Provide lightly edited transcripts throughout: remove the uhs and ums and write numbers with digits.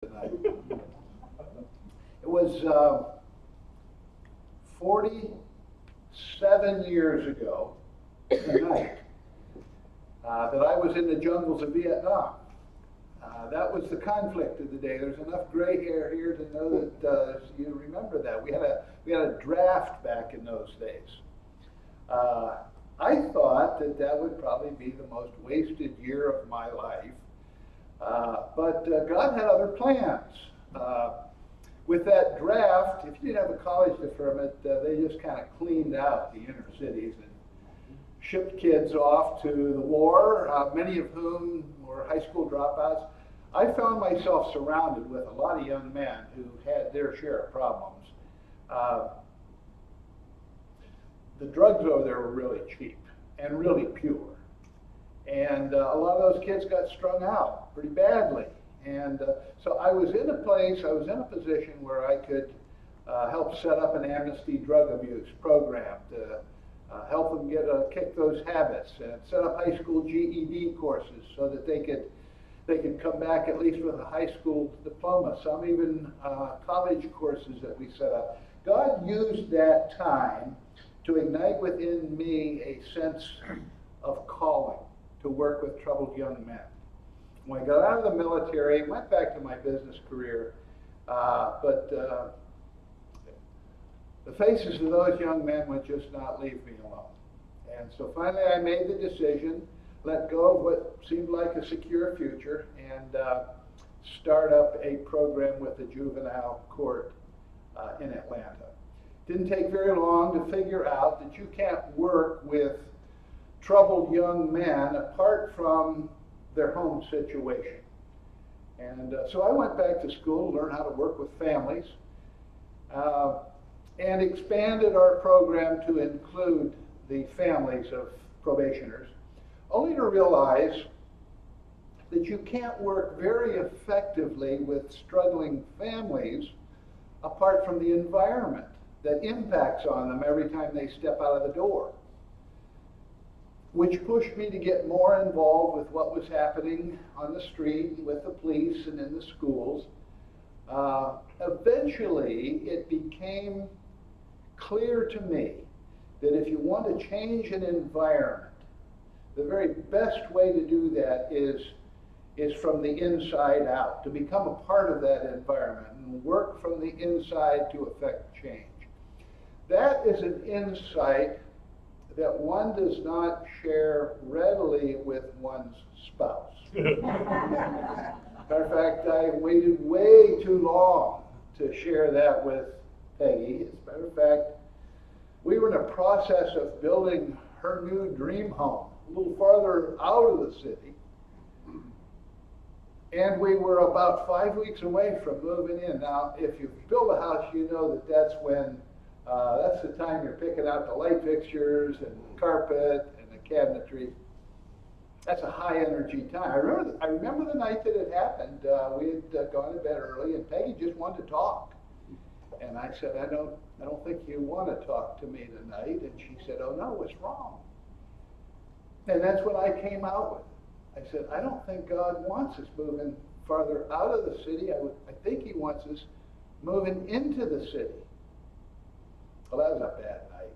tonight. It was 47 years ago tonight that I was in the jungles of Vietnam. That was the conflict of the day. There's enough gray hair here to know that you remember that. We had a draft back in those days. I thought that would probably be the most wasted year of my life. But God had other plans. With that draft, if you didn't have a college deferment, they just kind of cleaned out the inner cities and shipped kids off to the war, many of whom were high school dropouts. I found myself surrounded with a lot of young men who had their share of problems. The drugs over there were really cheap and really pure. And a lot of those kids got strung out pretty badly. And so I was in a position where I could help set up an amnesty drug abuse program to help them kick those habits and set up high school GED courses so that they could come back at least with a high school diploma, some even college courses that we set up. God used that time to ignite within me a sense of calling to work with troubled young men. When I got out of the military, went back to my business career, but the faces of those young men would just not leave me alone. And so finally I made the decision, let go of what seemed like a secure future, and start up a program with the juvenile court in Atlanta. Didn't take very long to figure out that you can't work with troubled young men apart from their home situation. And so I went back to school to learn how to work with families and expanded our program to include the families of probationers, only to realize that you can't work very effectively with struggling families apart from the environment that impacts on them every time they step out of the door, which pushed me to get more involved with what was happening on the street with the police and in the schools. Eventually, it became clear to me that if you want to change an environment, the very best way to do that is from the inside out, to become a part of that environment and work from the inside to affect change. That is an insight that one does not share readily with one's spouse. Matter of fact, I waited way too long to share that with Peggy. As a matter of fact, we were in a process of building her new dream home, a little farther out of the city. And we were about 5 weeks away from moving in. Now, if you build a house, you know that that's the time you're picking out the light fixtures and the carpet and the cabinetry. That's a high energy time. I remember the night that it happened. We had gone to bed early, and Peggy just wanted to talk. And I said, I don't think you want to talk to me tonight. And she said, oh no, what's wrong? And that's what I came out with. I said, I don't think God wants us moving farther out of the city. I think he wants us moving into the city. Well, that was a bad night.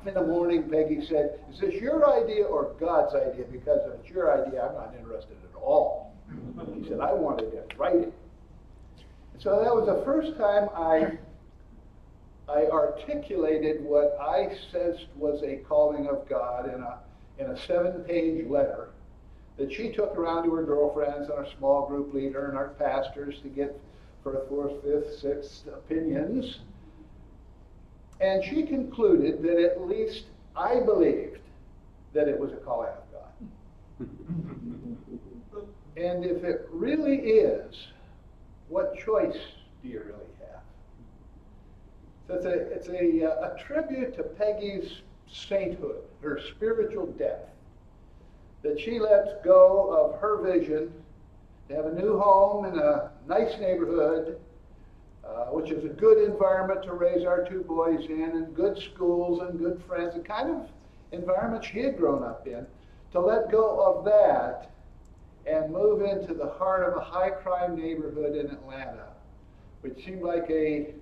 In the morning, Peggy said, is this your idea or God's idea? Because if it's your idea, I'm not interested at all. He said, I wanted it in writing. And so that was the first time I articulated what I sensed was a calling of God in a 7-page letter that she took around to her girlfriends and our small group leader and our pastors to get 1st, 4th, 5th, 6th opinions. And she concluded that at least I believed that it was a calling of God. And if it really is, what choice do you really have? So it's a tribute to Peggy's sainthood, her spiritual depth, that she lets go of her vision to have a new home in a nice neighborhood, which is a good environment to raise our 2 boys in, and good schools and good friends, the kind of environment she had grown up in, to let go of that and move into the heart of a high-crime neighborhood in Atlanta, which seemed like a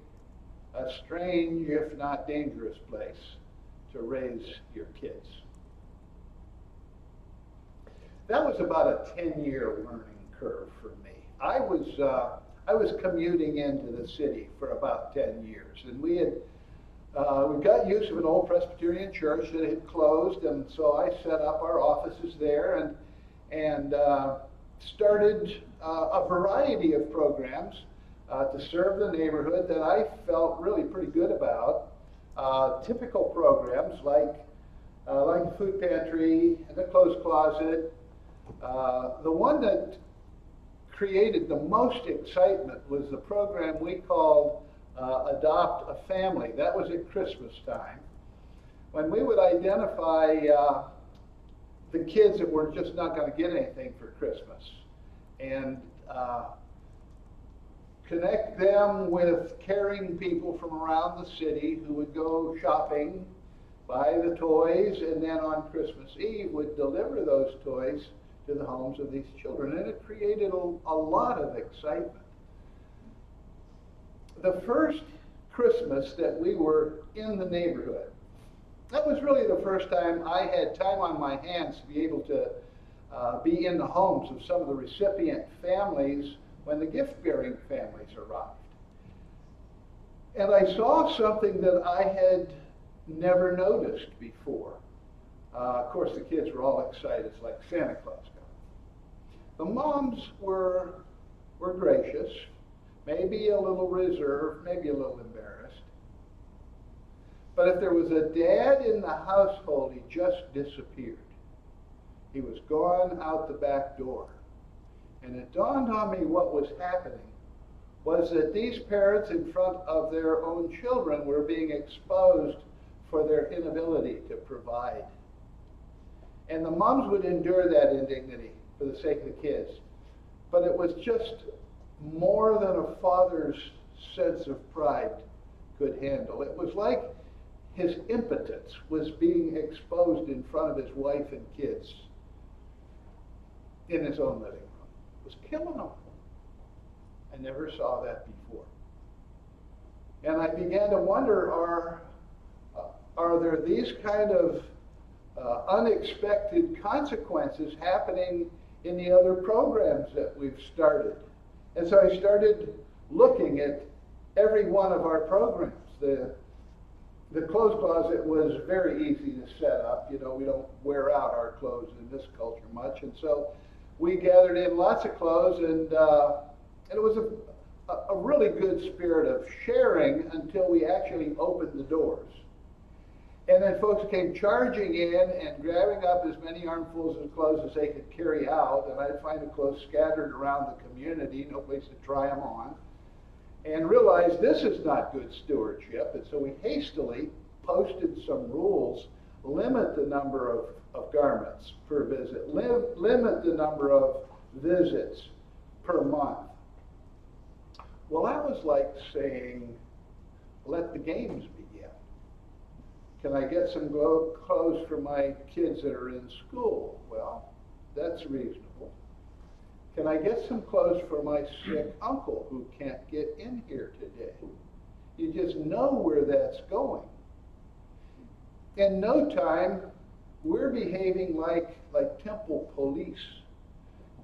strange, if not dangerous place to raise your kids. That was about a 10-year learning curve for me. I was commuting into the city for about 10 years, and we got use of an old Presbyterian church that had closed, and so I set up our offices there and started a variety of programs to serve the neighborhood that I felt really pretty good about. Typical programs like the food pantry and the clothes closet. The one that created the most excitement was the program we called Adopt a Family. That was at Christmas time, when we would identify the kids that were just not going to get anything for Christmas and connect them with caring people from around the city who would go shopping, buy the toys, and then on Christmas Eve would deliver those toys to the homes of these children. And it created a lot of excitement. The first Christmas that we were in the neighborhood, that was really the first time I had time on my hands to be able to be in the homes of some of the recipient families when the gift-bearing families arrived. And I saw something that I had never noticed before. Of course, the kids were all excited. It's like Santa Claus coming. The moms were gracious, maybe a little reserved, maybe a little embarrassed. But if there was a dad in the household, he just disappeared. He was gone out the back door. And it dawned on me what was happening was that these parents in front of their own children were being exposed for their inability to provide. And the moms would endure that indignity for the sake of the kids. But it was just more than a father's sense of pride could handle. It was like his impotence was being exposed in front of his wife and kids in his own living room. It was killing him. I never saw that before. And I began to wonder, are there these kind of unexpected consequences happening in the other programs that we've started? And so I started looking at every one of our programs. The clothes closet was very easy to set up. You know, we don't wear out our clothes in this culture much. And so we gathered in lots of clothes, and it was a really good spirit of sharing until we actually opened the doors. And then folks came charging in and grabbing up as many armfuls of clothes as they could carry out, and I'd find the clothes scattered around the community, no place to try them on, and realized this is not good stewardship. And so we hastily posted some rules: limit the number of garments per visit, limit the number of visits per month. Well, that was like saying, let the games begin. Can I get some clothes for my kids that are in school? Well, that's reasonable. Can I get some clothes for my sick uncle who can't get in here today? You just know where that's going. In no time, we're behaving like temple police,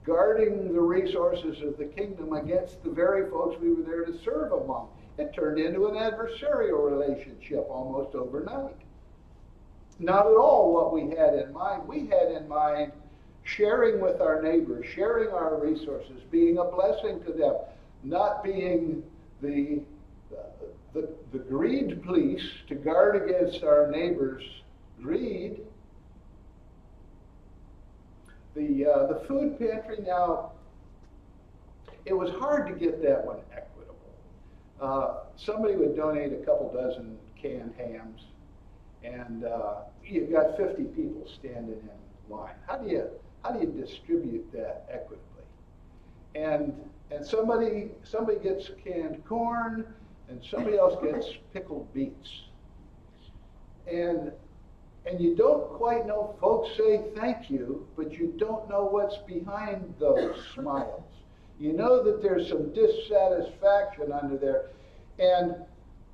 guarding the resources of the kingdom against the very folks we were there to serve among. It turned into an adversarial relationship almost overnight. Not at all what we had in mind. We had in mind sharing with our neighbors, sharing our resources, being a blessing to them, not being the greed police to guard against our neighbors' greed. The food pantry, now, it was hard to get that one equitable. Somebody would donate a couple dozen canned hams, and you've got 50 people standing in line. How do you distribute that equitably? And somebody gets canned corn, and somebody else gets pickled beets. And And you don't quite know, folks say thank you, but you don't know what's behind those smiles. You know that there's some dissatisfaction under there. And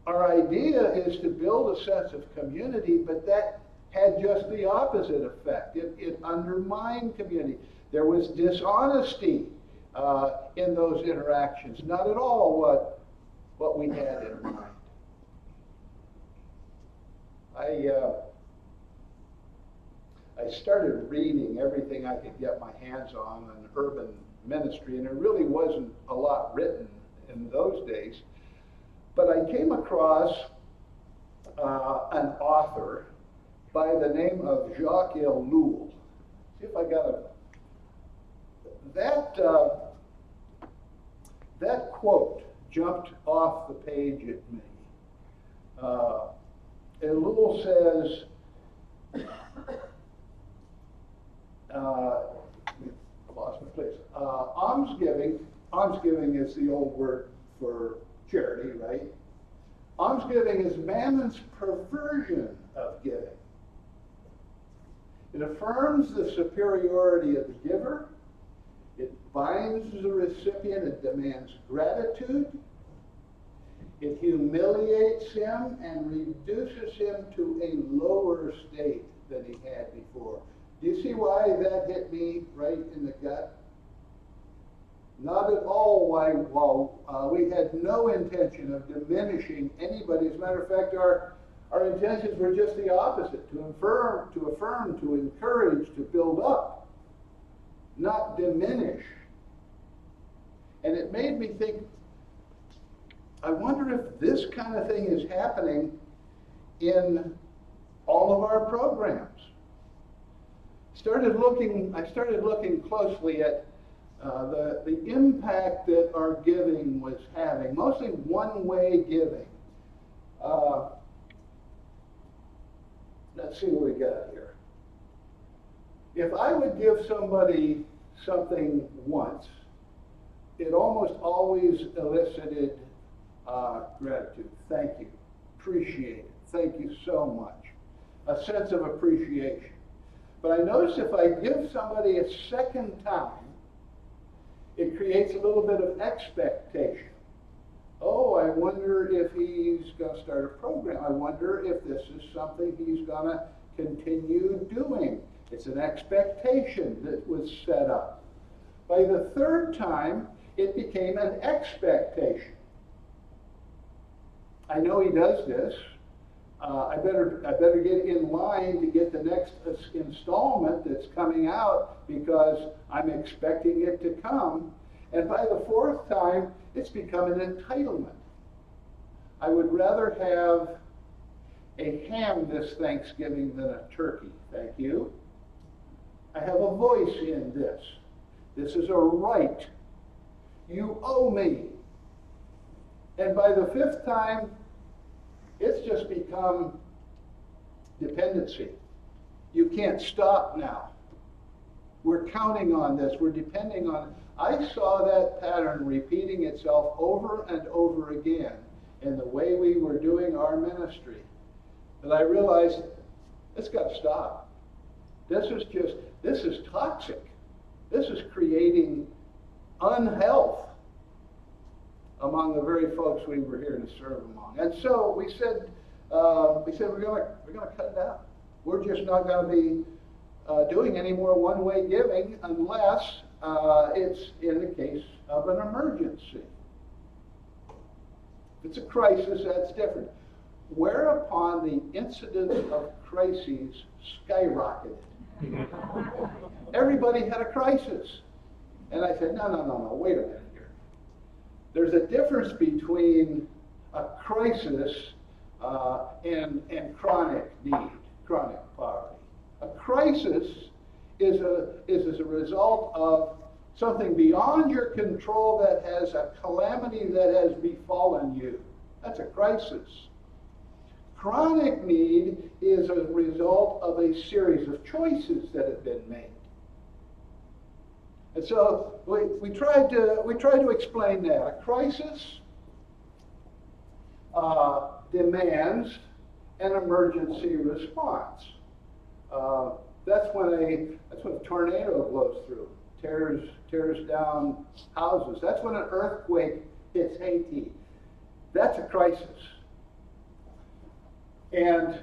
our idea is to build a sense of community, but that had just the opposite effect. It undermined community. There was dishonesty in those interactions, not at all what we had in mind. I started reading everything I could get my hands on urban ministry, and there really wasn't a lot written in those days. But I came across an author by the name of Jacques Ellul. See if I got that quote jumped off the page at me. Ellul says, lost my place. Almsgiving is the old word for charity, right? Almsgiving is mammon's perversion of giving. It affirms the superiority of the giver. It binds the recipient. It demands gratitude. It humiliates him and reduces him to a lower state than he had before. Do you see why that hit me right in the gut? Not at all while we had no intention of diminishing anybody. As a matter of fact, our intentions were just the opposite, to affirm, to encourage, to build up, not diminish. And it made me think, I wonder if this kind of thing is happening in all of our programs. I started looking closely at the impact that our giving was having, mostly one-way giving. Let's see what we got here. If I would give somebody something once, it almost always elicited gratitude. Thank you. Appreciate it. Thank you so much. A sense of appreciation. But I notice if I give somebody a second time, it creates a little bit of expectation. Oh, I wonder if he's going to start a program. I wonder if this is something he's going to continue doing. It's an expectation that was set up. By the third time, it became an expectation. I know he does this. I better get in line to get the next installment that's coming out because I'm expecting it to come. And by the fourth time, it's become an entitlement. I would rather have a ham this Thanksgiving than a turkey, thank you. I have a voice in this. This is a right. You owe me. And by the fifth time, it's just become dependency. You can't stop now. We're counting on this. We're depending on it. I saw that pattern repeating itself over and over again in the way we were doing our ministry. And I realized, it's got to stop. This is toxic. This is creating unhealth among the very folks we were here to serve among. And so we said we're going to cut it out. We're just not going to be doing any more one-way giving unless it's in the case of an emergency. If it's a crisis, that's different. Whereupon the incidence of crises skyrocketed. Everybody had a crisis. And I said, no, wait a minute here. There's a difference between a crisis and chronic need, chronic poverty. A crisis is as a result of something beyond your control that has a calamity that has befallen you. That's a crisis. Chronic need is a result of a series of choices that have been made. And so we tried to explain that. A crisis demands an emergency response. That's when a tornado blows through, tears down houses. That's when an earthquake hits Haiti. That's a crisis. And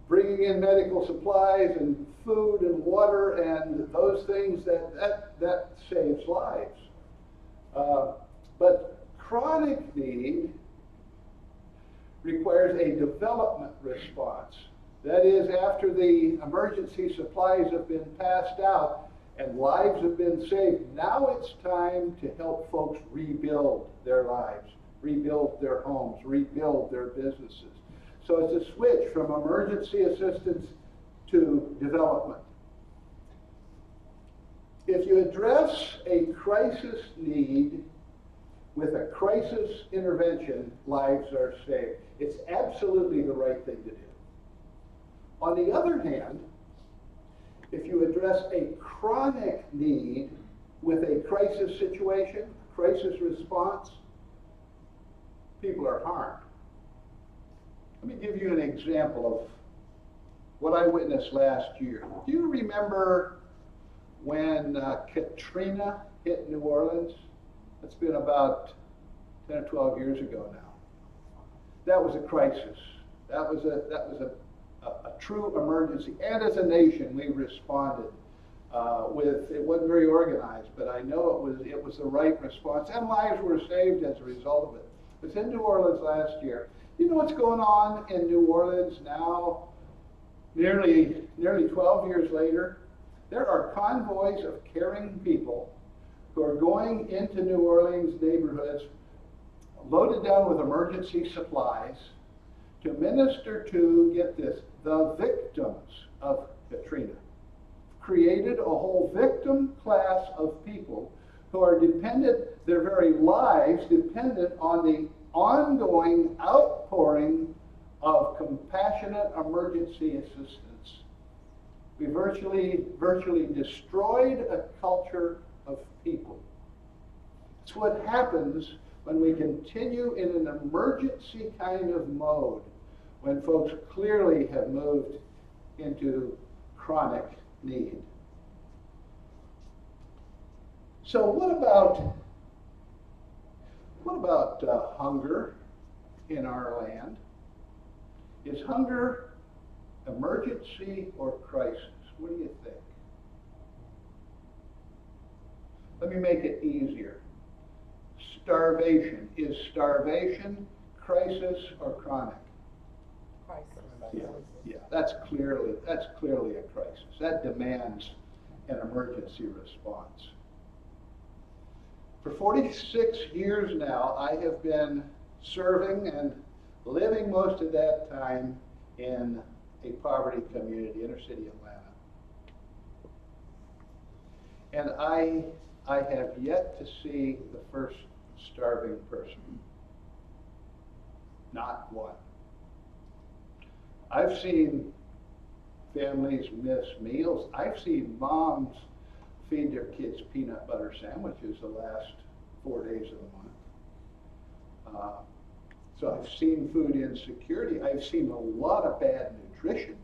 bringing in medical supplies and food and water and those things, that saves lives. But chronic need requires a development response. That is, after the emergency supplies have been passed out and lives have been saved, now it's time to help folks rebuild their lives, rebuild their homes, rebuild their businesses. So it's a switch from emergency assistance to development. If you address a crisis need with a crisis intervention, lives are saved. It's absolutely the right thing to do. On the other hand, if you address a chronic need with a crisis situation, crisis response, people are harmed. Let me give you an example of what I witnessed last year. Do you remember when Katrina hit New Orleans? It's been about 10 or 12 years ago now. That was a crisis. That was a true emergency. And as a nation, we responded it wasn't very organized, but I know it was the right response, and lives were saved as a result of it. It was in New Orleans last year. You know what's going on in New Orleans now, nearly 12 years later? There are convoys of caring people who are going into New Orleans neighborhoods loaded down with emergency supplies to minister to, get this, the victims of Katrina. Created a whole victim class of people who are dependent, their very lives dependent on the ongoing outpouring of compassionate emergency assistance. We virtually destroyed a culture of people. It's what happens when we continue in an emergency kind of mode, when folks clearly have moved into chronic need. So what about hunger in our land? Is hunger emergency or crisis? What do you think? Let me make it easier. Starvation. Is starvation crisis or chronic? Crisis. Yeah, that's clearly a crisis. That demands an emergency response. For 46 years now, I have been serving and living most of that time in a poverty community, inner city Atlanta. And I have yet to see the first starving person. Not one. I've seen families miss meals. I've seen moms feed their kids peanut butter sandwiches the last 4 days of the month. So I've seen food insecurity. I've seen a lot of bad nutrition.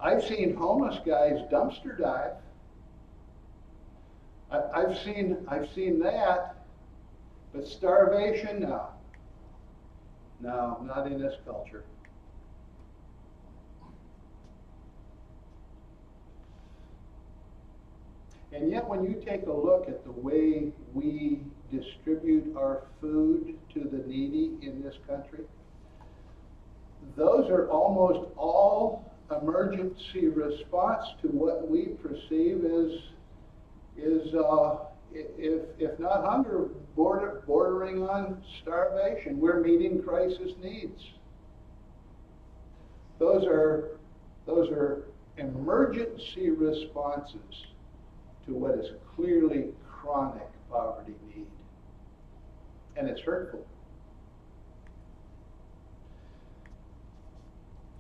I've seen homeless guys dumpster dive. I've seen that, but starvation, no, not in this culture. And yet when you take a look at the way we distribute our food to the needy in this country, those are almost all emergency response to what we perceive as if not hunger, bordering on starvation. We're meeting crisis needs. Those are emergency responses to what is clearly chronic poverty need. And it's hurtful.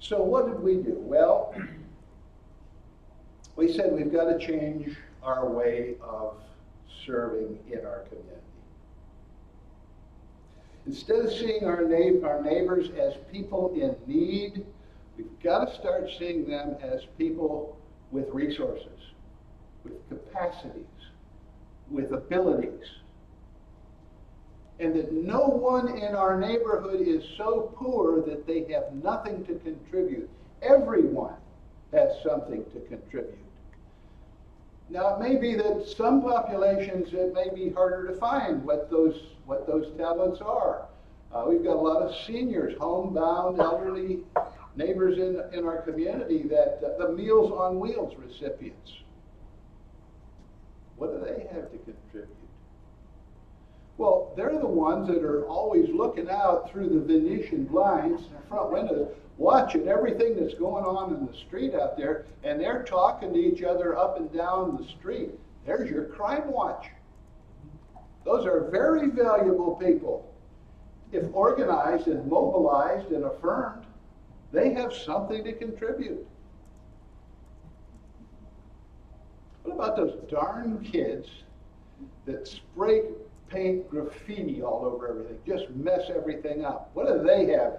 So what did we do? Well, we said we've got to change our way of serving in our community. Instead of seeing our neighbors as people in need We've got to start seeing them as people with resources, with capacities, with abilities. And that no one in our neighborhood is so poor that they have nothing to contribute. Everyone has something to contribute. Now, it may be that some populations, it may be harder to find what those talents are. We've got a lot of seniors, homebound, elderly neighbors in our community that the Meals on Wheels recipients. What do they have to contribute? Well, they're the ones that are always looking out through the Venetian blinds, their front windows, watching everything that's going on in the street out there, and they're talking to each other up and down the street. There's your crime watch. Those are very valuable people. If organized and mobilized and affirmed, they have something to contribute. What about those darn kids that spray paint graffiti all over everything, just mess everything up? What do they have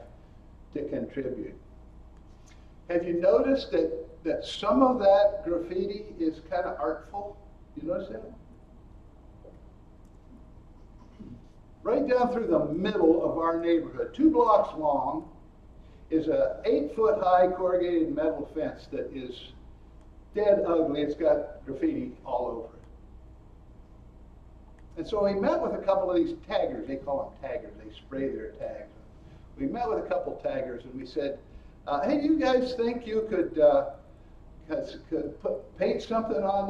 to contribute? Have you noticed that some of that graffiti is kind of artful? You notice that? Right down through the middle of our neighborhood, 2 blocks long, is a 8-foot high corrugated metal fence that is dead ugly. It's got graffiti all over it. And so we met with a couple of these taggers. They call them taggers. They spray their tags. We met with a couple taggers and we said, hey, do you guys think you could paint something on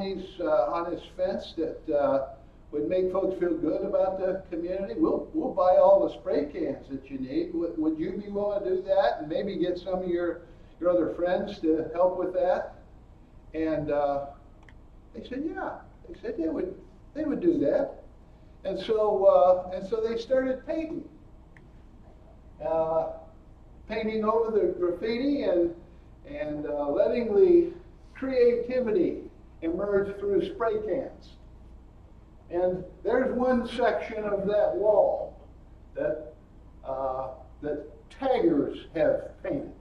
this fence that would make folks feel good about the community? We'll buy all the spray cans that you need. Would you be willing to do that and maybe get some of your other friends to help with that? And they said, yeah. They said they would do that. And so they started painting. Painting over the graffiti and letting the creativity emerge through spray cans. And there's one section of that wall that taggers have painted.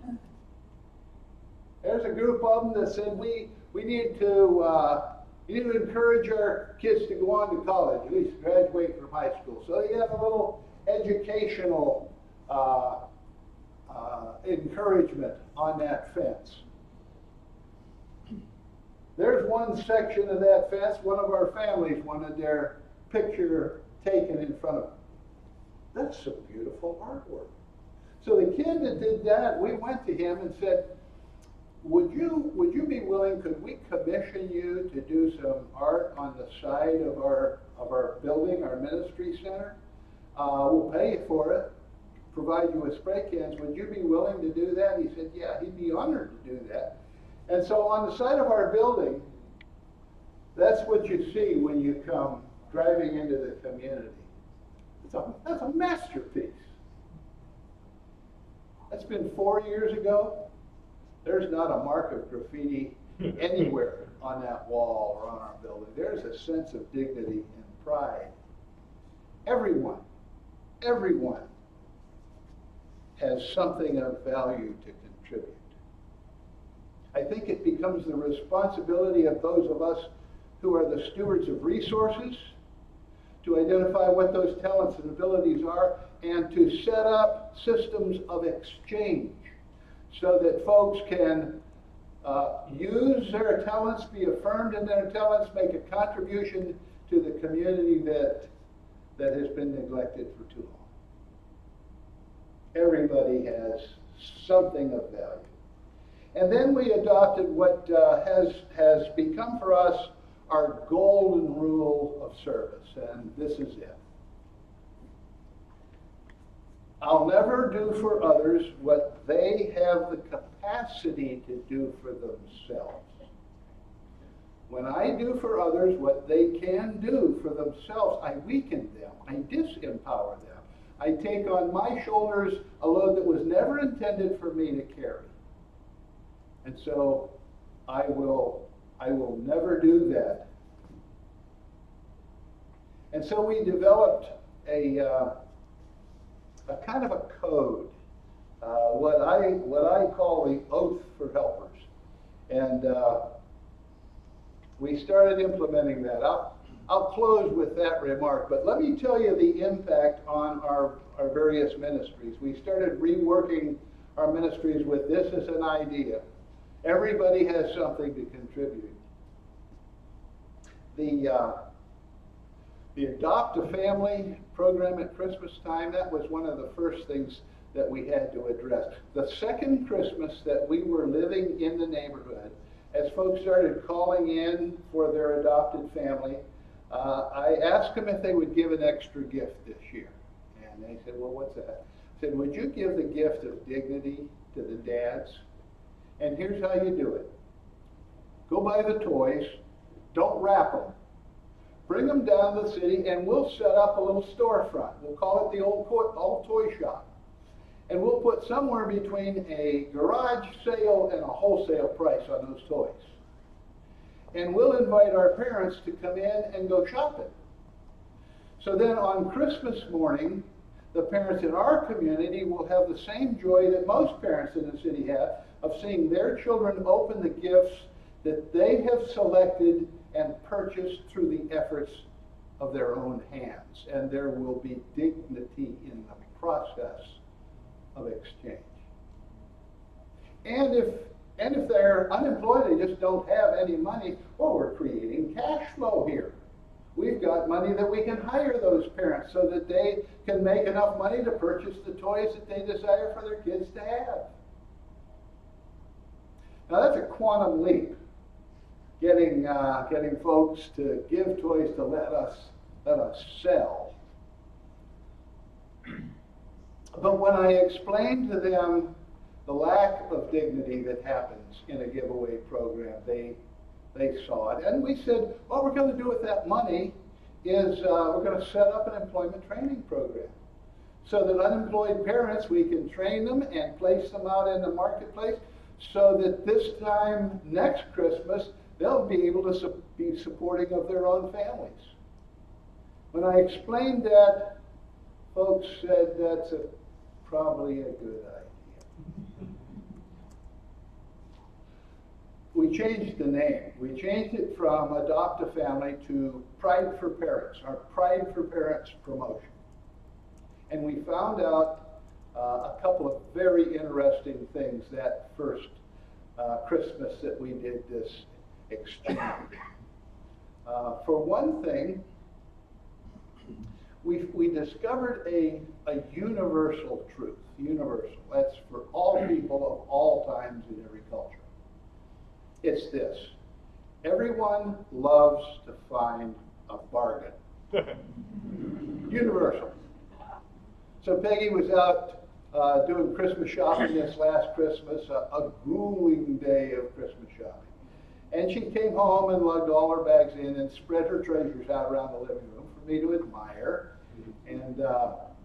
There's a group of them that said we need to encourage our kids to go on to college, at least graduate from high school. So they have a little educational encouragement on that fence. There's one section of that fence, one of our families wanted their picture taken in front of them. That's some beautiful artwork. So the kid that did that, we went to him and said, would you be willing, could we commission you to do some art on the side of our building, our ministry center? We'll pay you for it, provide you with spray cans. Would you be willing to do that? He said, yeah, he'd be honored to do that. And so on the side of our building, that's what you see when you come driving into the community. That's a masterpiece. That's been 4 years ago. There's not a mark of graffiti anywhere on that wall or on our building. There's a sense of dignity and pride. Everyone has something of value to contribute. I think it becomes the responsibility of those of us who are the stewards of resources to identify what those talents and abilities are and to set up systems of exchange so that folks can use their talents, be affirmed in their talents, make a contribution to the community that has been neglected for too long. Everybody has something of value. And then we adopted what has become for us our golden rule of service, and this is it. I'll never do for others what they have the capacity to do for themselves. When I do for others what they can do for themselves, I weaken them, I disempower them. I take on my shoulders a load that was never intended for me to carry. And so I will never do that. And so we developed a kind of a code what I call the oath for helpers. And we started implementing that. I'll close with that remark, but let me tell you the impact on our various ministries. We started reworking our ministries with this as an idea. Everybody has something to contribute. The Adopt a Family program at Christmas time, that was one of the first things that we had to address. The second Christmas that we were living in the neighborhood, as folks started calling in for their adopted family, I asked them if they would give an extra gift this year. And they said, well, what's that? I said, would you give the gift of dignity to the dads? And here's how you do it. Go buy the toys, don't wrap them. Bring them down to the city and we'll set up a little storefront. We'll call it the old toy shop. And we'll put somewhere between a garage sale and a wholesale price on those toys. And we'll invite our parents to come in and go shopping. So then on Christmas morning, the parents in our community will have the same joy that most parents in the city have of seeing their children open the gifts that they have selected and purchased through the efforts of their own hands. And there will be dignity in the process of exchange. And if they're unemployed, they just don't have any money, well, we're creating cash flow here. We've got money that we can hire those parents so that they can make enough money to purchase the toys that they desire for their kids to have. Now that's a quantum leap, getting folks to give toys to let us sell. But when I explained to them the lack of dignity that happens in a giveaway program, they saw it. And we said, what we're going to do with that money is we're going to set up an employment training program. So that unemployed parents, we can train them and place them out in the marketplace so that this time next Christmas, they'll be able to be supporting of their own families. When I explained that, folks said that's probably a good idea. We changed the name. We changed it from Adopt a Family to Pride for Parents, our Pride for Parents promotion. And we found out a couple of very interesting things that first Christmas that we did this exchange. For one thing, we discovered a universal truth. Universal. That's for all people of all times in every culture. It's this. Everyone loves to find a bargain. Universal. So Peggy was out doing Christmas shopping this last Christmas, a grueling day of Christmas shopping. And she came home and lugged all her bags in and spread her treasures out around the living room for me to admire. And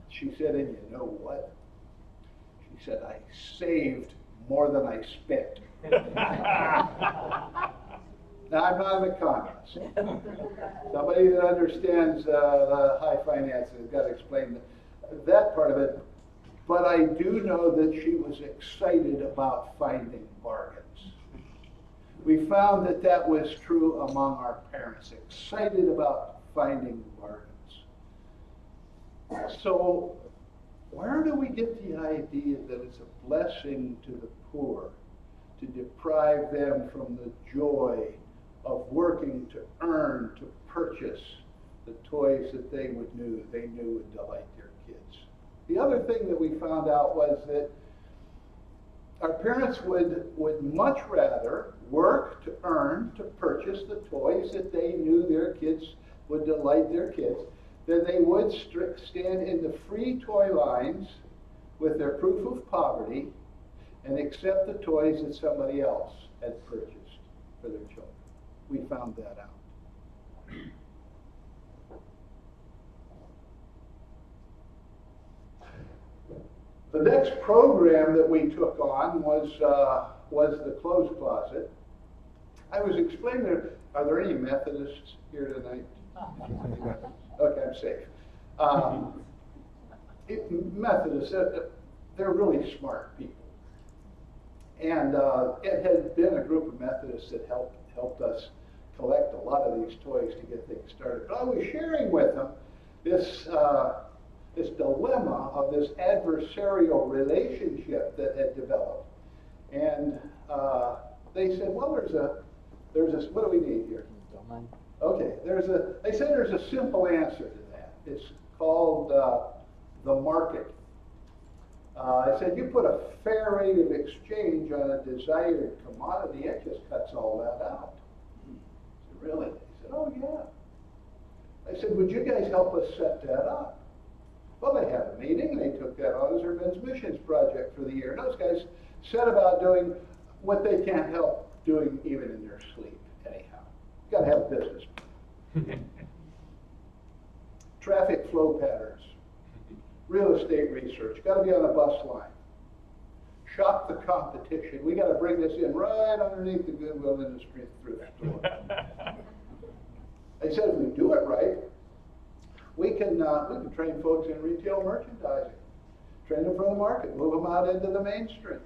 she said, and you know what? She said, I saved more than I spent. Now, I'm not an economist. Somebody that understands the high finances has got to explain that part of it. But I do know that she was excited about finding bargains. We found that that was true among our parents, excited about finding bargains. So, where do we get the idea that it's a blessing to the poor to deprive them from the joy of working to earn, to purchase the toys that they knew would delight their kids? The other thing that we found out was that our parents would much rather work to earn, to purchase the toys that they knew their kids would delight their kids, than they would stand in the free toy lines with their proof of poverty and accept the toys that somebody else had purchased for their children. We found that out. The next program that we took on was the clothes closet. I was explaining, are there any Methodists here tonight? Okay, I'm safe. Methodists, they're really smart people. And it had been a group of Methodists that helped us collect a lot of these toys to get things started. But I was sharing with them this dilemma of this adversarial relationship that had developed. And they said, well, there's a, what do we need here? Okay, they said there's a simple answer to that. It's called the market. I said, you put a fair rate of exchange on a desired commodity, it just cuts all that out. I said, really? He said, oh yeah. I said, would you guys help us set that up? Well, they had a meeting, and they took that on as their men's missions project for the year. And those guys set about doing what they can't help doing even in their sleep, anyhow. You gotta have a business plan. Traffic flow patterns, real estate research, gotta be on a bus line. Shop the competition. We gotta bring this in right underneath the Goodwill Industries thrift store. They said if we do it right, we can train folks in retail merchandising, train them for the market, move them out into the mainstream.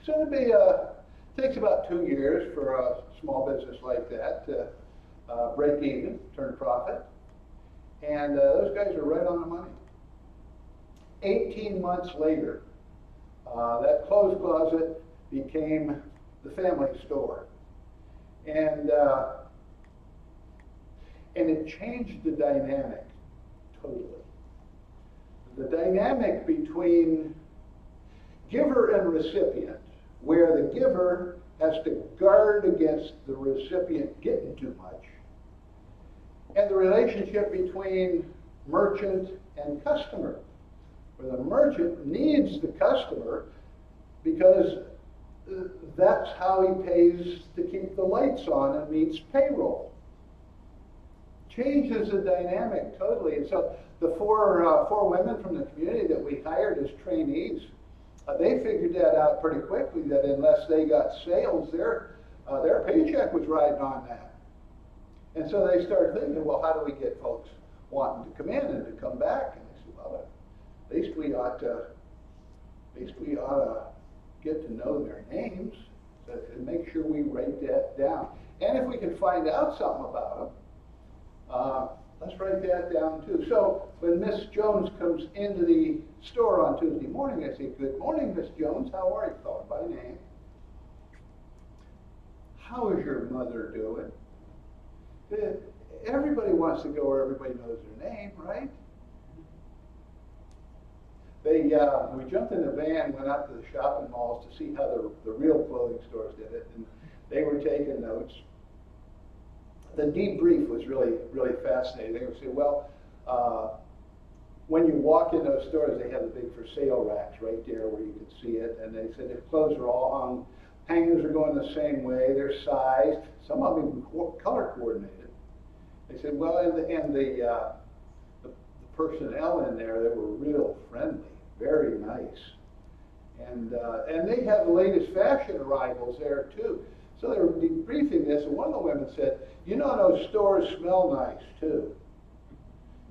So it takes about 2 years for a small business like that to break even, turn profit. And those guys are right on the money. 18 months later, that clothes closet became the family store. And it changed the dynamic totally. The dynamic between giver and recipient, where the giver has to guard against the recipient getting too much, and the relationship between merchant and customer, where the merchant needs the customer because that's how he pays to keep the lights on and meets payroll. Changes the dynamic totally. And so the four women from the community that we hired as trainees, they figured that out pretty quickly, that unless they got sales, their paycheck was riding on that. And so they started thinking, well, how do we get folks wanting to come in and to come back? And they said, well, at least we ought to get to know their names and make sure we write that down. And if we can find out something about them, let's write that down too. So when Miss Jones comes into the store on Tuesday morning, I say, good morning, Miss Jones. How are you? Call her by name. How is your mother doing? Everybody wants to go where everybody knows their name, right? We jumped in the van, went out to the shopping malls to see how the real clothing stores did it, and they were taking notes. The debrief was really, really fascinating. They would say, well, when you walk in those stores, they have the big for sale racks right there where you could see it, and they said if clothes are all hung, hangers are going the same way, they're sized, some of them even color coordinated. They said, well, and the personnel in there, they were real friendly, very nice. And they have the latest fashion arrivals there too. So they were debriefing this, and one of the women said, you know, those stores smell nice too.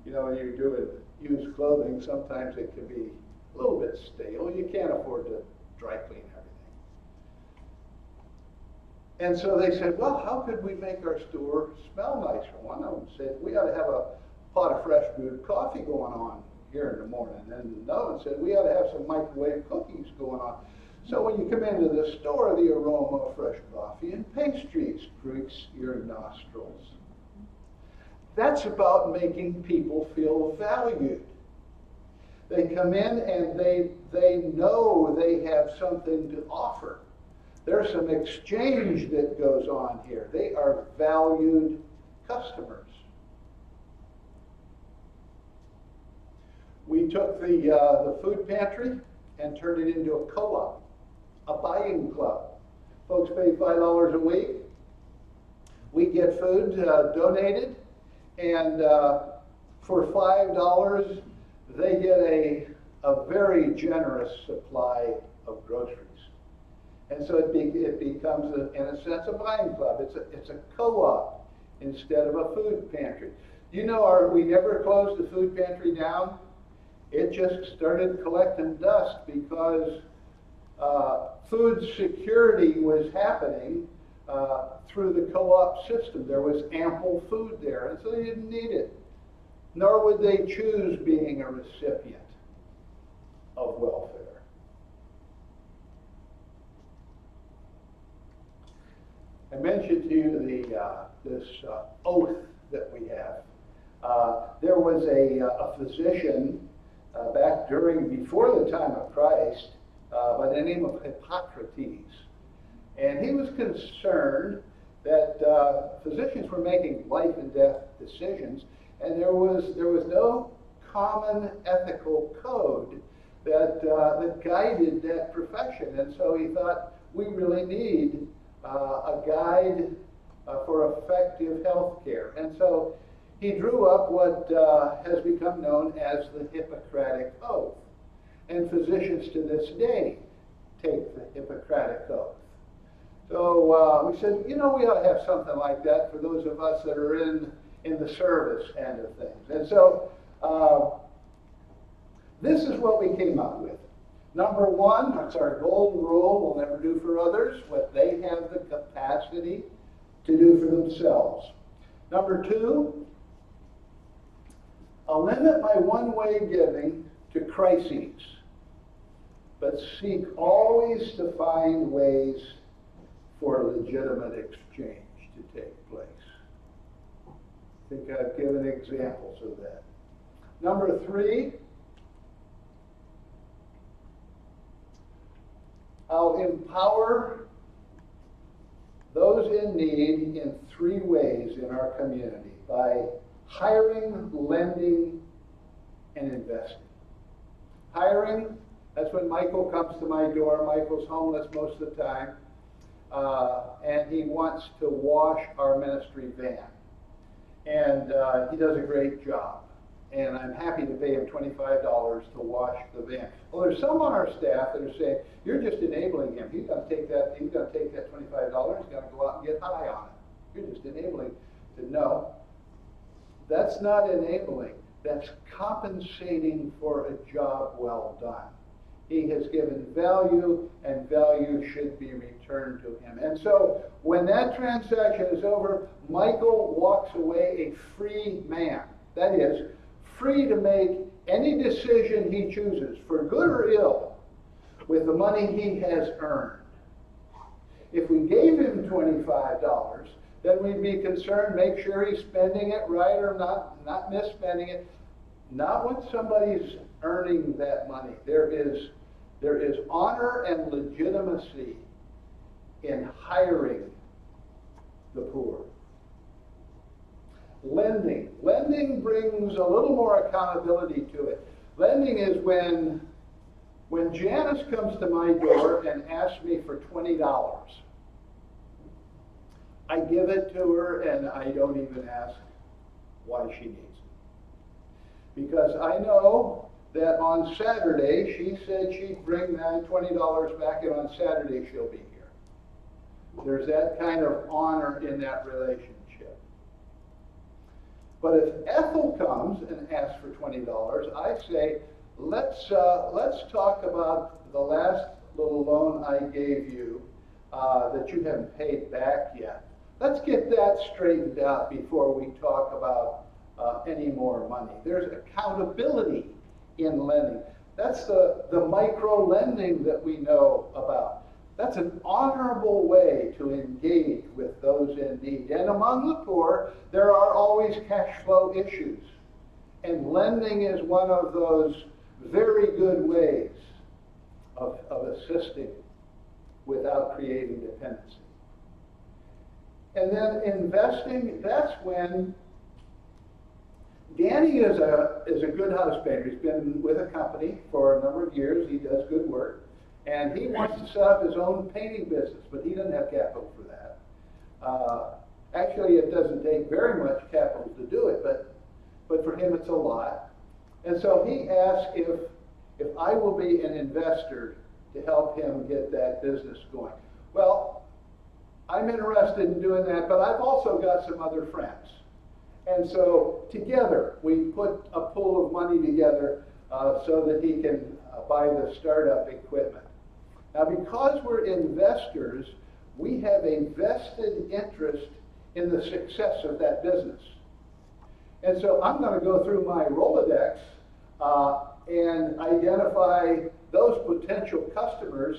You know, when you're doing used clothing, sometimes it can be a little bit stale. You can't afford to dry clean everything. And so they said, well, how could we make our store smell nicer? One of them said, we ought to have a pot of fresh brewed coffee going on here in the morning. And another one said, we ought to have some microwave cookies going on. So when you come into the store, the aroma of fresh coffee and pastries greets your nostrils. That's about making people feel valued. They come in and they know they have something to offer. There's some exchange that goes on here. They are valued customers. We took the food pantry and turned it into a co-op, a buying club. Folks pay $5 a week. We get food donated, and for $5, they get a very generous supply of groceries. And so it becomes, in a sense, a buying club. It's a co-op instead of a food pantry. You know, we never closed the food pantry down. It just started collecting dust because food security was happening through the co-op system. There was ample food there, and so they didn't need it. Nor would they choose being a recipient of welfare. I mentioned to you this oath that we have. There was a physician before the time of Christ by the name of Hippocrates. And he was concerned that physicians were making life and death decisions, and there was no common ethical code that guided that profession. And so he thought, we really need a guide for effective health care. And so he drew up what has become known as the Hippocratic Oath. And physicians to this day take the Hippocratic Oath. So we said, we ought to have something like that for those of us that are in the service end of things. And so this is what we came up with. Number one, it's our golden rule: we'll never do for others what they have the capacity to do for themselves. Number two, I'll limit my one-way giving to crises, but seek always to find ways for legitimate exchange to take place. I think I've given examples of that. Number three, I'll empower those in need in three ways in our community: by hiring, lending, and investing. Hiring, that's when Michael comes to my door. Michael's homeless most of the time, and he wants to wash our ministry van. And he does a great job. And I'm happy to pay him $25 to wash the van. Well, there's some on our staff that are saying, you're just enabling him. He's going to take that $25, he's going to go out and get high on it. You're just enabling. No, that's not enabling. That's compensating for a job well done. He has given value, and value should be returned to him. And so when that transaction is over, Michael walks away a free man. That is, free to make any decision he chooses, for good or ill, with the money he has earned. If we gave him $25, then we'd be concerned, make sure he's spending it right or not misspending it. Not when somebody's earning that money. There is honor and legitimacy in hiring the poor. Lending. Lending brings a little more accountability to it. Lending is when Janice comes to my door and asks me for $20. I give it to her, and I don't even ask why she needs it. Because I know that on Saturday, she said she'd bring that $20 back, and on Saturday she'll be here. There's that kind of honor in that relationship. But if Ethel comes and asks for $20, I say, let's talk about the last little loan I gave you that you haven't paid back yet. Let's get that straightened out before we talk about any more money. There's accountability in lending. That's the micro lending that we know about. That's an honorable way to engage with those in need. And among the poor, there are always cash flow issues. And lending is one of those very good ways of assisting without creating dependency. And then investing, that's when Danny is a good house painter. He's been with a company for a number of years. He does good work. And he wants to set up his own painting business, but he doesn't have capital for that. Actually, it doesn't take very much capital to do it, but for him it's a lot. And so he asked if I will be an investor to help him get that business going. Well, I'm interested in doing that, but I've also got some other friends. And so together, we put a pool of money together so that he can buy the startup equipment. Now, because we're investors, we have a vested interest in the success of that business. And so I'm going to go through my Rolodex and identify those potential customers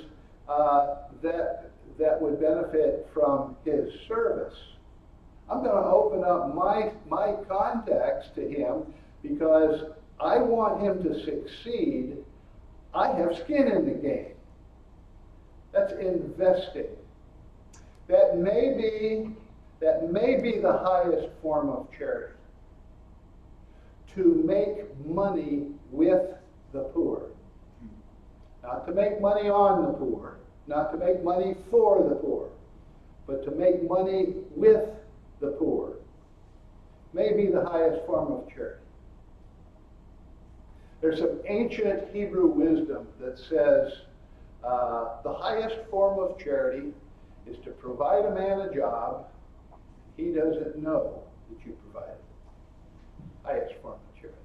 that would benefit from his service. I'm going to open up my contacts to him because I want him to succeed. I have skin in the game. That's investing. That may be the highest form of charity. To make money with the poor. Not to make money on the poor, not to make money for the poor, but to make money with the poor. May be the highest form of charity. There's some ancient Hebrew wisdom that says the highest form of charity is to provide a man a job he doesn't know that you provided. Highest form of charity.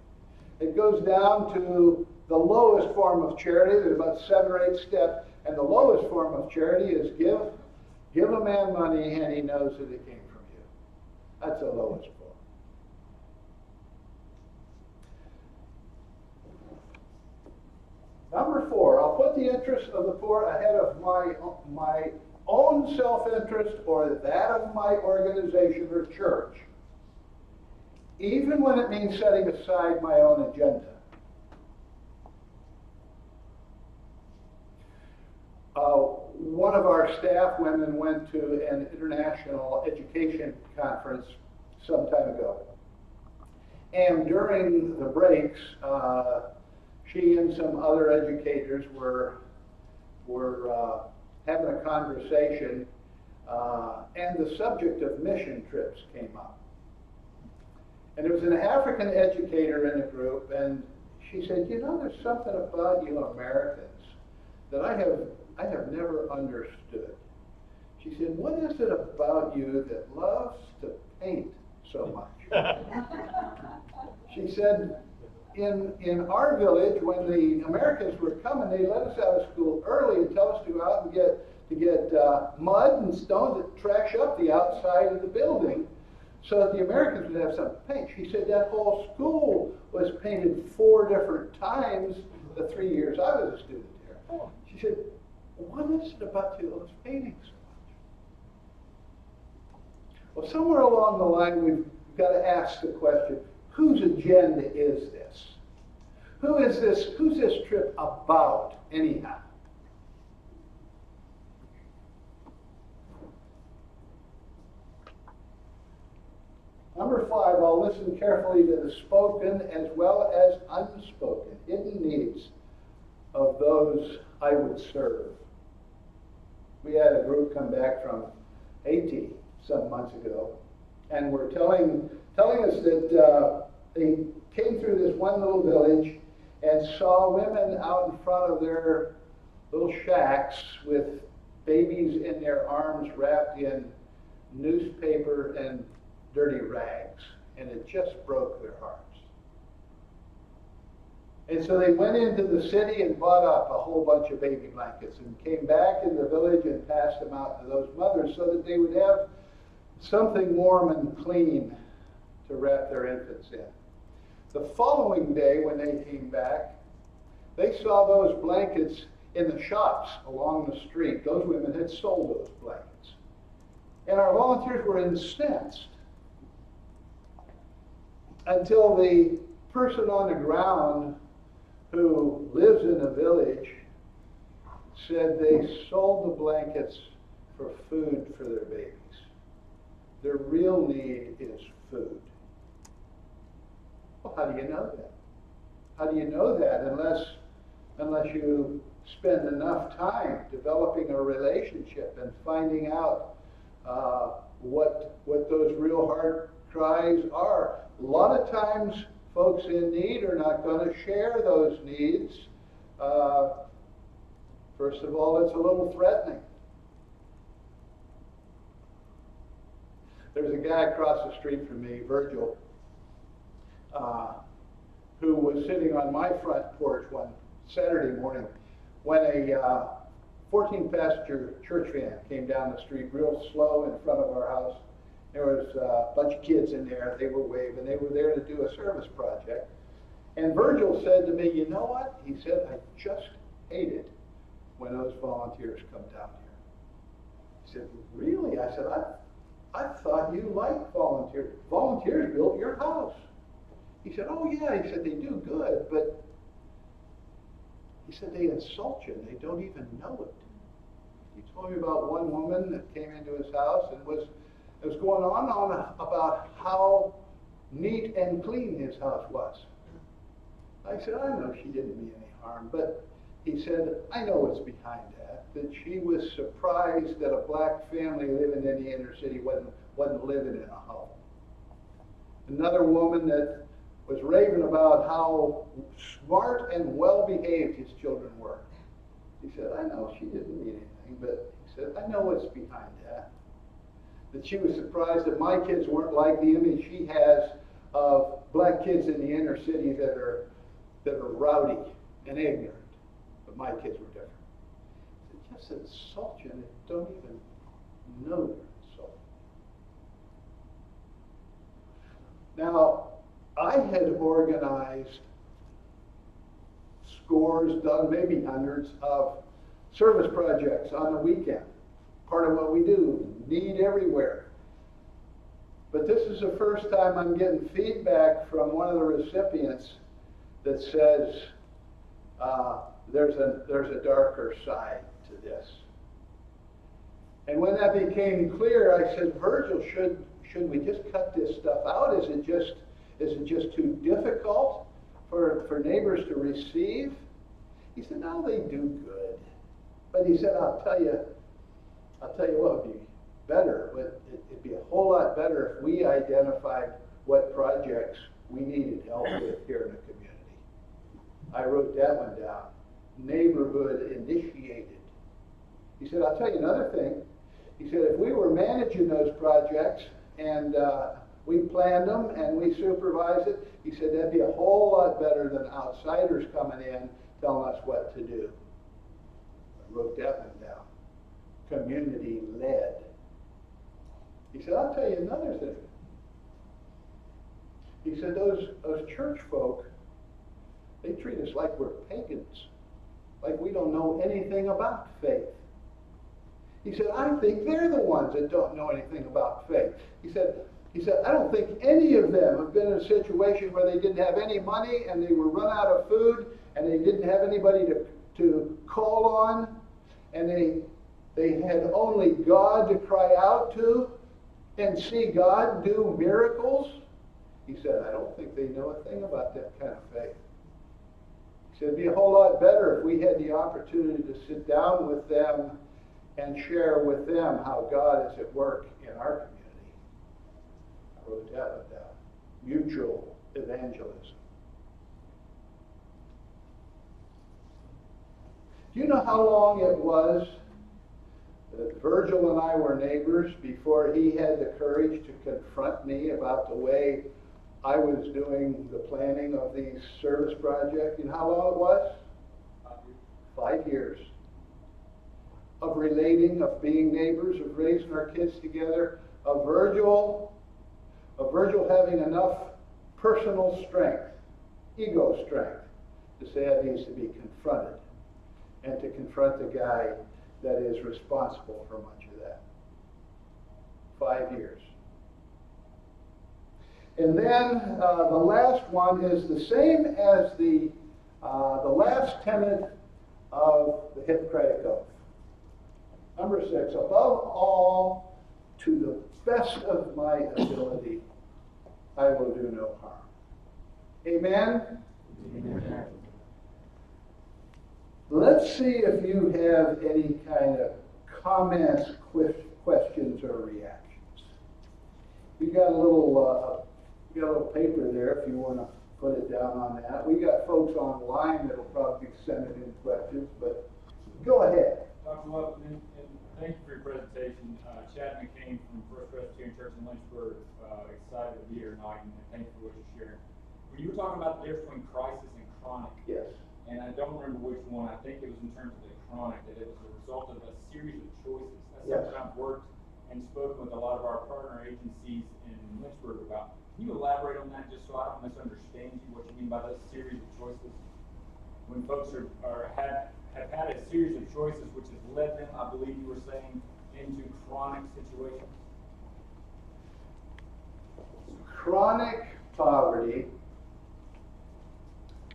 It goes down to the lowest form of charity. There's about 7 or 8 steps, and the lowest form of charity is give a man money and he knows that it came from you. That's the lowest form. Number 4, I'll put the interests of the poor ahead of my own self-interest or that of my organization or church, even when it means setting aside my own agenda. One of our staff women went to an international education conference some time ago. And during the breaks, she and some other educators were having a conversation, and the subject of mission trips came up. And there was an African educator in the group, and she said, you know, there's something about you Americans that I have never understood. She said, what is it about you that loves to paint so much? She said, in our village, when the Americans were coming, they let us out of school early and tell us to go out and get mud and stones that trash up the outside of the building so that the Americans would have something to paint. She said that whole school was painted 4 different times the 3 years I was a student here. She said, what is it about those paintings so much? Well, somewhere along the line, we've got to ask the question, whose agenda is this? Who's this trip about, anyhow? Number 5, I'll listen carefully to the spoken as well as unspoken, hidden needs of those I would serve. We had a group come back from Haiti some months ago, and were telling us that they came through this one little village and saw women out in front of their little shacks with babies in their arms wrapped in newspaper and dirty rags, and it just broke their hearts. And so they went into the city and bought up a whole bunch of baby blankets and came back in the village and passed them out to those mothers so that they would have something warm and clean to wrap their infants in. The following day, when they came back, they saw those blankets in the shops along the street. Those women had sold those blankets. And our volunteers were incensed until the person on the ground who lives in the village said they sold the blankets for food for their babies. Their real need is food. Well, how do you know that? How do you know that unless you spend enough time developing a relationship and finding out what those real heart cries are? A lot of times, folks in need are not going to share those needs. First of all, it's a little threatening. There's a guy across the street from me, Virgil, who was sitting on my front porch one Saturday morning when a 14-passenger church van came down the street real slow in front of our house. There was a bunch of kids in there. They were waving. They were there to do a service project. And Virgil said to me, you know what? He said, I just hate it when those volunteers come down here. He said, really? I said, I thought you liked volunteers. Volunteers built your house. He said, oh yeah. He said, they do good, but he said, they insult you and they don't even know it. He told me about one woman that came into his house and was going on about how neat and clean his house was. I said, I know she didn't mean any harm, but he said, I know what's behind that she was surprised that a black family living in the inner city wasn't living in a home. Another woman that was raving about how smart and well-behaved his children were. He said, I know she didn't mean anything, but he said, I know what's behind that. That she was surprised that my kids weren't like the image she has of black kids in the inner city that are rowdy and ignorant. But my kids were different. They just insult you and they don't even know they're insulting. Now, I had organized scores, done maybe hundreds of service projects on the weekend. Part of what we do, need everywhere. But this is the first time I'm getting feedback from one of the recipients that says there's a darker side to this. And when that became clear, I said, Virgil, should we just cut this stuff out? Is it just too difficult for neighbors to receive? He said, no, they do good. But he said, I'll tell you what would be better. It'd be a whole lot better if we identified what projects we needed help with here in the community. I wrote that one down. Neighborhood initiated. He said, I'll tell you another thing. He said, if we were managing those projects and we planned them and we supervised it, he said, that'd be a whole lot better than outsiders coming in telling us what to do. I wrote that one down. Community led. He said, I'll tell you another thing. He said, those church folk, they treat us like we're pagans, like we don't know anything about faith. He said, I think they're the ones that don't know anything about faith. He said, I don't think any of them have been in a situation where they didn't have any money and they were run out of food and they didn't have anybody to call on and they had only God to cry out to and see God do miracles. He said, I don't think they know a thing about that kind of faith. He said, it'd be a whole lot better if we had the opportunity to sit down with them and share with them how God is at work in our community. I wrote that one down. Mutual evangelism. Do you know how long it was that Virgil and I were neighbors before he had the courage to confront me about the way I was doing the planning of these service projects? You know how long it was? 5 years. Of relating, of being neighbors, of raising our kids together, of Virgil having enough personal strength, ego strength, to say it needs to be confronted, and to confront the guy that is responsible for much of that. 5 years. And then the last one is the same as the last tenet of the Hippocratic Oath. Number 6, above all, to the best of my ability, I will do no harm. Amen? Amen. Let's see if you have any kind of comments, questions, or reactions. We got a little paper there if you want to put it down on that. We got folks online that'll probably be sending in questions, but go ahead. Dr. Lupton, and thank you for your presentation. Chad McCain from First Presbyterian Church in Lynchburg, excited to be here tonight, and thank you for what you're sharing. when you were talking about the difference between crisis and chronic, Yes. and I don't remember which one, I think it was in terms of the chronic, that it was a result of a series of choices. That's Yes. something I've worked and spoken with a lot of our partner agencies in Lynchburg about. Can you elaborate on that just so I don't misunderstand you, what you mean by those series of choices? When folks have had a series of choices which has led them, I believe you were saying, into chronic situations? Chronic poverty,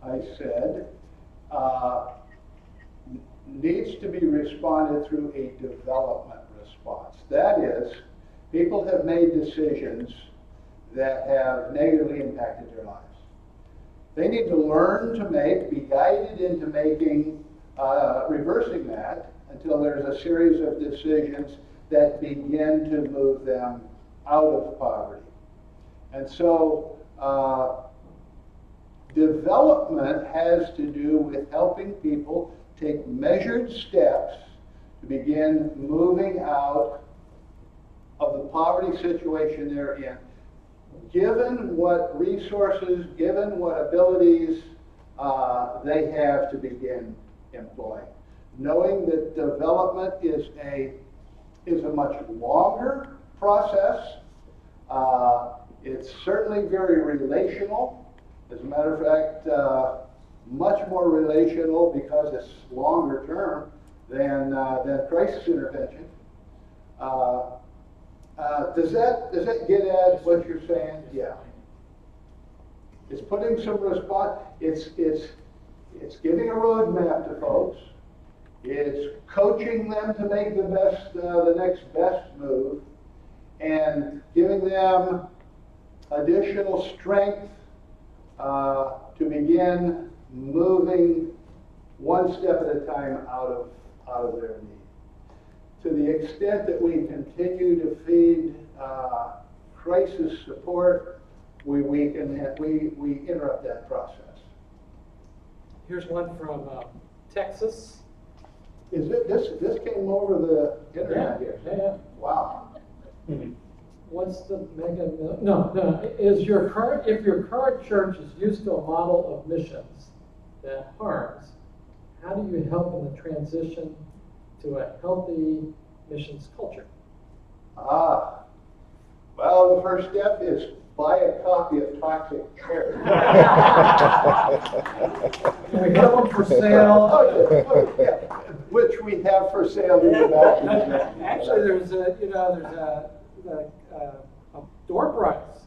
I said, needs to be responded through a development response. That is, people have made decisions that have negatively impacted their lives. They need to learn to be guided into reversing that until there's a series of decisions that begin to move them out of poverty. And so, development has to do with helping people take measured steps to begin moving out of the poverty situation they're in, given what resources, given what abilities they have to begin employing. Knowing that development is a much longer process. It's certainly very relational. As a matter of fact, much more relational because it's longer term than crisis intervention. Does that get at what you're saying? Yeah. It's putting some response. It's giving a roadmap to folks. It's coaching them to make the next best move, and giving them additional strength to begin moving one step at a time out of their need. To the extent that we continue to feed crisis support, we interrupt that process. Here's one from Texas. Is it this came over the internet here? Yeah. Wow. What's the mega? No. If your current church is used to a model of missions that harms, how do you help in the transition to a healthy missions culture? Well, the first step is buy a copy of Toxic Charity. We have them for sale. Okay, yeah. Which we have for sale in the back. Actually, there's a door prize.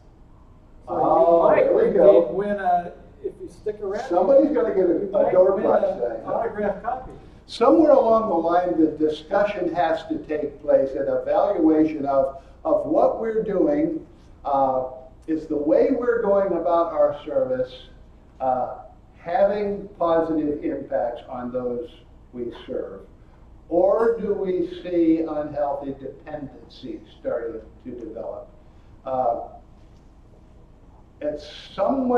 Oh, there we go. Win if you stick around. Somebody's going to get a door prize an thing. autographed copy. Somewhere along the line, the discussion has to take place, an evaluation of what we're doing. Is the way we're going about our service having positive impacts on those we serve? Or do we see unhealthy dependencies starting to develop? At some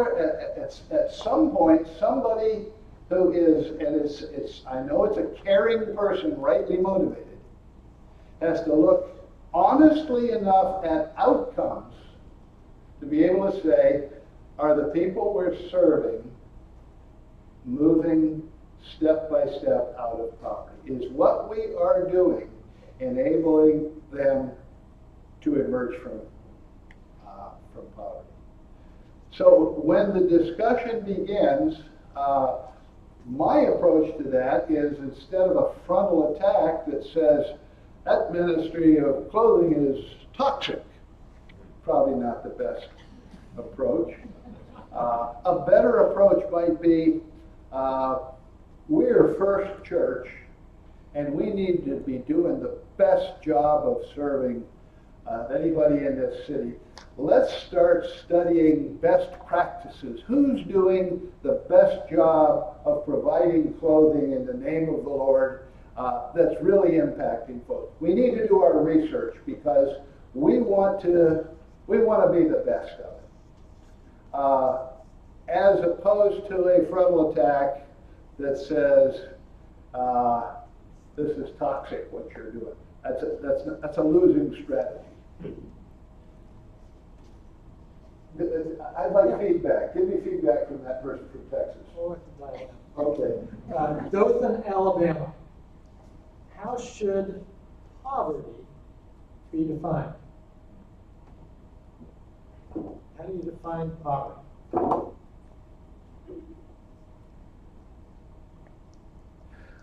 point, somebody who is, and I know it's a caring person, rightly motivated, has to look honestly enough at outcomes to be able to say, are the people we're serving moving step by step out of poverty? Is what we are doing enabling them to emerge from poverty? So when the discussion begins, my approach to that is, instead of a frontal attack that says that ministry of clothing is toxic, probably not the best approach. A better approach might be, we're First Church, and we need to be doing the best job of serving anybody in this city. Let's start studying best practices. Who's doing the best job of providing clothing in the name of the Lord that's really impacting folks? We need to do our research because we want to be the best of it. As opposed to a frontal attack that says, this is toxic, what you're doing. That's a losing strategy. I'd like feedback. Give me feedback from that person from Texas. Okay. Dothan, Alabama. How should poverty be defined? How do you define poverty?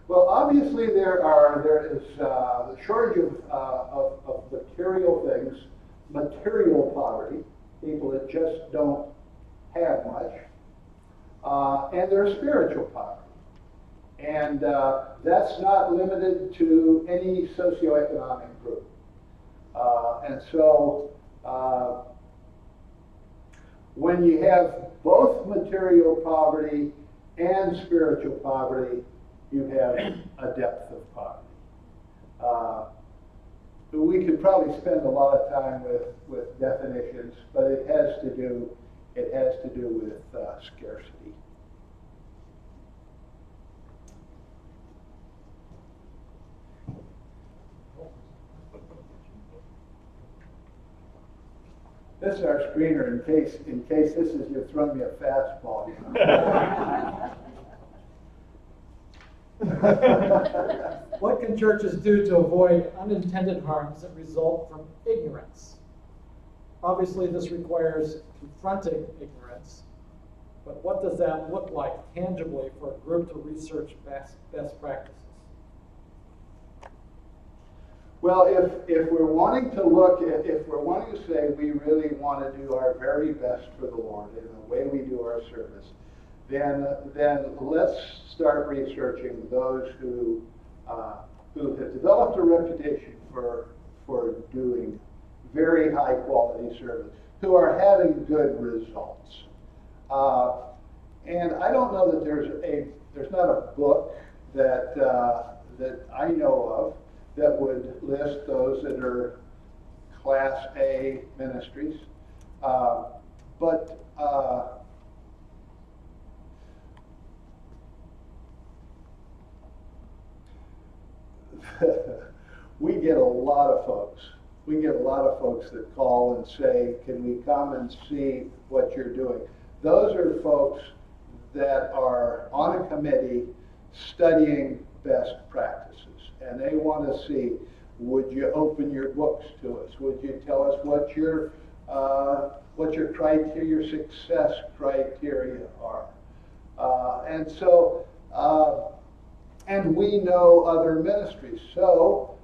Well, obviously there is the shortage of material things, material poverty, people that just don't have much, and there's spiritual poverty. And that's not limited to any socioeconomic group. And so when you have both material poverty and spiritual poverty, you have a depth of poverty. We could probably spend a lot of time with definitions, but it has to do with scarcity. This is our screener in case this is you're throwing me a fastball. What can churches do to avoid unintended harms that result from ignorance? Obviously, this requires confronting ignorance, but what does that look like tangibly for a group to research best practices? Well, if we're wanting to look at, if we're wanting to say we really want to do our very best for the Lord in the way we do our service, then let's start researching those who have developed a reputation for doing very high quality service, who are having good results. And I don't know that there's not a book that I know of that would list those that are Class A ministries. But we get a lot of folks. We get a lot of folks that call and say, can we come and see what you're doing? Those are folks that are on a committee studying best practices. And they want to see, would you open your books to us? Would you tell us what your criteria, your success criteria are? And we know other ministries. So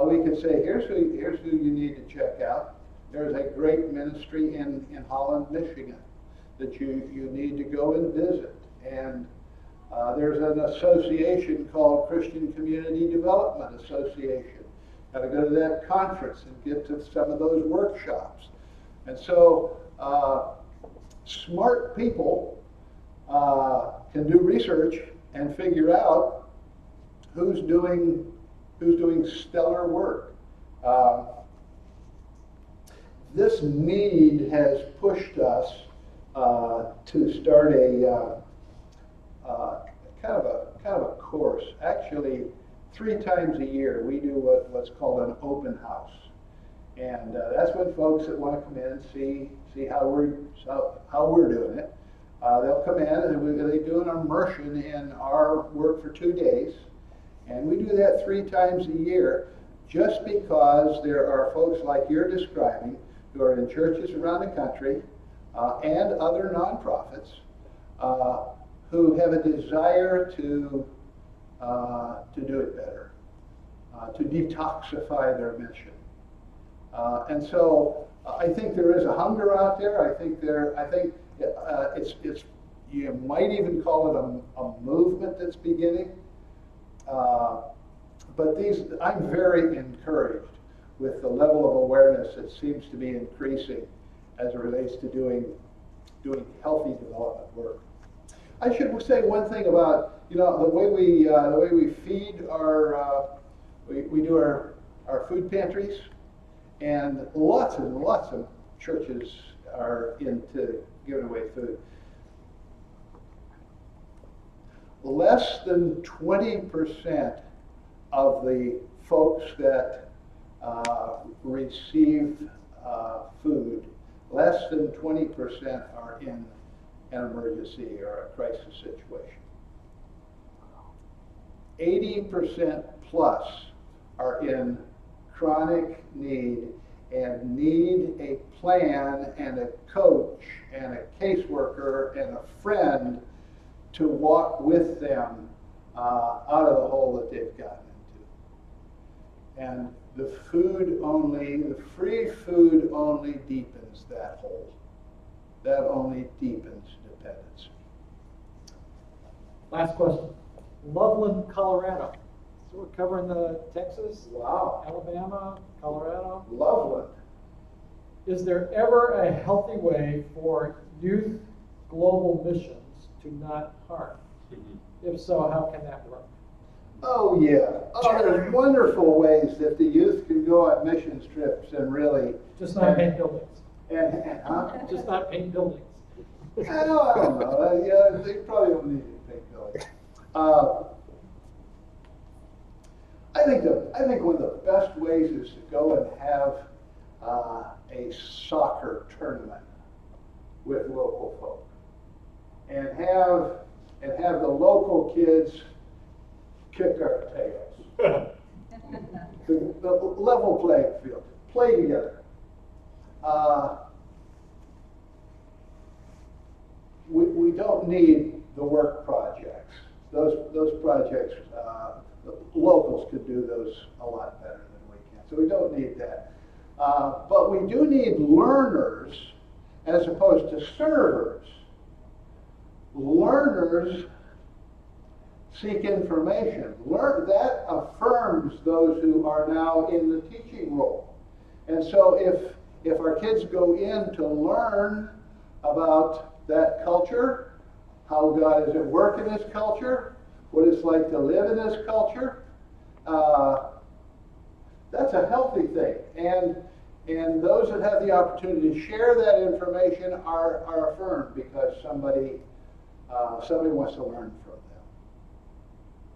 we could say, here's who you need to check out. There's a great ministry in Holland, Michigan that you need to go and visit. And there's an association called Christian Community Development Association. Got to go to that conference and get to some of those workshops. And so smart people can do research and figure out who's doing stellar work. This need has pushed us to start a kind of a course. Actually, 3 times a year we do what's called an open house, and that's when folks that want to come in and see how we're doing it. They'll come in and they do an immersion in our work for 2 days, and we do that 3 times a year, just because there are folks like you're describing who are in churches around the country and other nonprofits who have a desire to do it better, to detoxify their mission. And so I think there is a hunger out there. I think it's you might even call it a movement that's beginning. But I'm very encouraged with the level of awareness that seems to be increasing as it relates to doing healthy development work. I should say one thing about the way we feed we do our food pantries, and lots and lots of churches are into giving away food. Less than 20% of the folks that receive food less than 20% are in an emergency or a crisis situation. 80% plus are in chronic need and need a plan and a coach and a caseworker and a friend to walk with them out of the hole that they've gotten into. And the free food only deepens that hole. That only deepens dependency. Last question. Loveland, Colorado. So we're covering the Texas, Wow. Alabama, Colorado. Loveland. Is there ever a healthy way for youth global missions to not harm? If so, how can that work? Oh, yeah. Oh, there's wonderful ways that the youth can go on missions trips and really. Just not paint buildings. Huh? Just not paint buildings. I don't know. Yeah, they probably don't need to paint buildings. I think one of the best ways is to go and have a soccer tournament with local folk, and have the local kids kick our tails. the level playing field, play together. We don't need the work projects. Those projects, the locals could do those a lot better than we can. So we don't need that. But we do need learners as opposed to servers. Learners seek information. That affirms those who are now in the teaching role. And so if our kids go in to learn about that culture, how God is at work in this culture, what it's like to live in this culture, that's a healthy thing. And those that have the opportunity to share that information are affirmed because somebody wants to learn from them.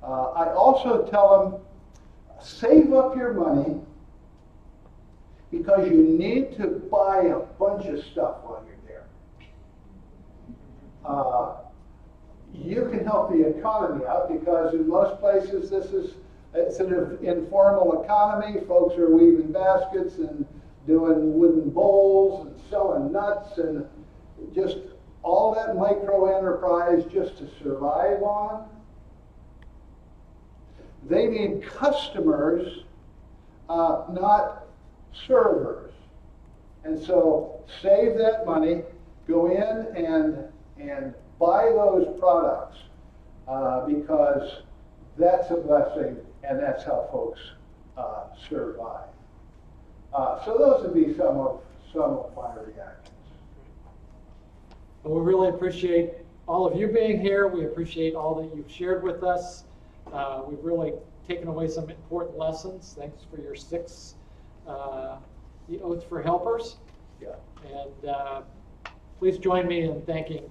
I also tell them, save up your money because you need to buy a bunch of stuff while you're there. You can help the economy out because in most places it's an informal economy. Folks are weaving baskets and doing wooden bowls and selling nuts and just all that micro enterprise just to survive on. They need customers, not servers. And so save that money, go in and buy those products because that's a blessing and that's how folks survive. So those would be some of my reactions. Well, we really appreciate all of you being here. We appreciate all that you've shared with us. We've really taken away some important lessons. Thanks for your 6, the Oath for Helpers. Yeah. And please join me in thanking